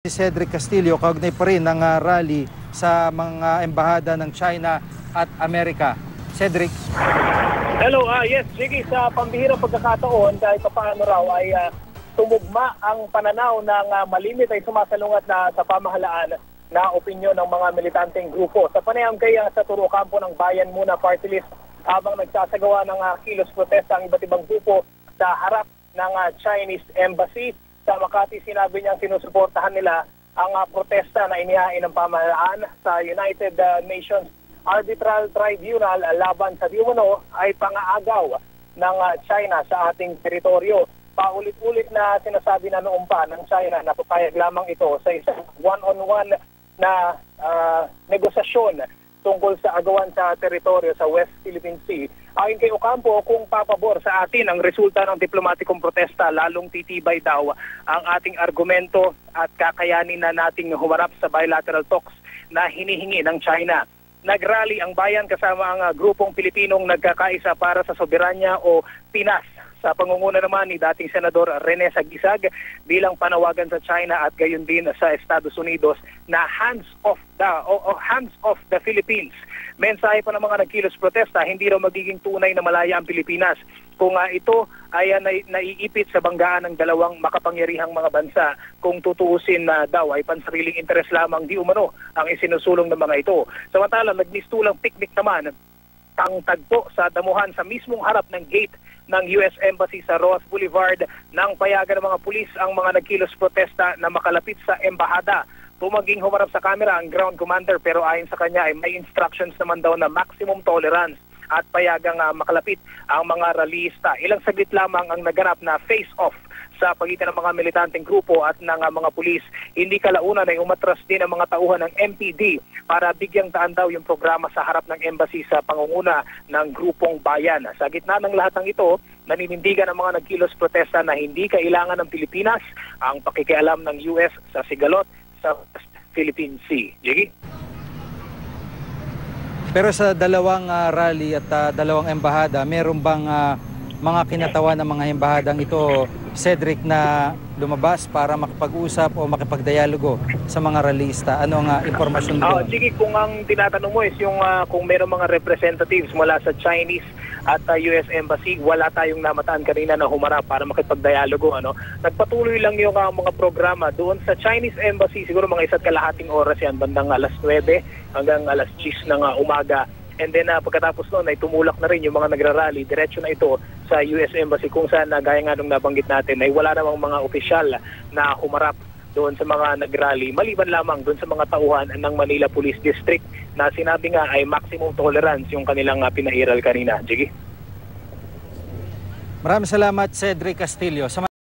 Si Cedric Castillo, kaugnay pa rin ng rally sa mga embahada ng China at Amerika. Cedric. Hello, yes, sige, sa pambihirang pagkakataon kahit paano raw ay tumugma ang pananaw ng malimit ay sumasalungat na sa pamahalaan na opinyon ng mga militanteng grupo. Sa panayam kaya sa Turo Kampo ng Bayan Muna Party List habang nagsasagawa ng kilos protesta ang iba't ibang grupo sa harap ng Chinese Embassy. Sa Makati, sinabi niyang sinusuportahan nila ang protesta na inihain ng pamahalaan sa United Nations Arbitral Tribunal laban sa diumano ay pangaagaw ng China sa ating teritoryo. Paulit-ulit na sinasabi na noong pa ng China na papayag lamang ito sa isang one-on-one na negosasyon tungkol sa agawan sa teritoryo sa West Philippine Sea. Ayon kay Ocampo, kung papabor sa atin ang resulta ng diplomatikong protesta, lalong titibay daw ang ating argumento at kakayanin na nating humarap sa bilateral talks na hinihingi ng China. Nagrally ang bayan kasama ang grupong Pilipinong nagkakaisa para sa soberanya o PINAS sa pangunguna naman ni dating Senador Rene Sagisag bilang panawagan sa China at gayon din sa Estados Unidos na hands off the Philippines. Mensahe pa ng mga nagkilos protesta, hindi raw magiging tunay na malaya ang Pilipinas kung ito ay naiipit sa banggaan ng dalawang makapangyarihang mga bansa. Kung tutuusin na daw ay pansariling interes lamang di umano ang isinusulong ng mga ito. Samantalang nagmistulang picnic naman ang tagpo sa damuhan sa mismong harap ng gate ng US Embassy sa Roas Boulevard nang payagan ng mga pulis ang mga nagkilos protesta na makalapit sa embahada. Tumaging humarap sa camera ang ground commander pero ayon sa kanya ay may instructions naman daw na maximum tolerance at payagang makalapit ang mga rallyista. Ilang saglit lamang ang naganap na face-off sa pagitan ng mga militanteng grupo at ng mga pulis. Hindi kalaunan ay umatras din ang mga tauhan ng MPD para bigyang daan daw yung programa sa harap ng embassy sa pangunguna ng grupong bayan. Sa gitna ng lahat ng ito, naninindigan ang mga nagkilos protesta na hindi kailangan ng Pilipinas ang pakikialam ng US sa sigalot sa West Philippine Sea. Jiggy? Pero sa dalawang rally at dalawang embahada, meron bang mga kinatawan ng mga embahadang ito, Cedric, na lumabas para makipag-usap o makipagdialogo sa mga rallyista? Ano ang impormasyon doon? Sige, kung ang tinatanong mo is yung kung meron mga representatives mula sa Chinese at US Embassy, wala tayong namataan kanina na humarap para makipagdialogo. Nagpatuloy lang yung mga programa doon sa Chinese Embassy, siguro mga isa't kalahating oras yan, bandang alas 9 hanggang alas 10 ng umaga. And then pagkatapos noon ay tumulak na rin yung mga nagrarally. Diretso na ito sa US Embassy kung saan gaya nga nung nabanggit natin ay wala namang mga opisyal na humarap doon sa mga nagrally. Maliban lamang doon sa mga tauhan ng Manila Police District na sinabi nga ay maximum tolerance yung kanilang pinairal kanina. Jiggy? Maraming salamat, Cedric Castillo.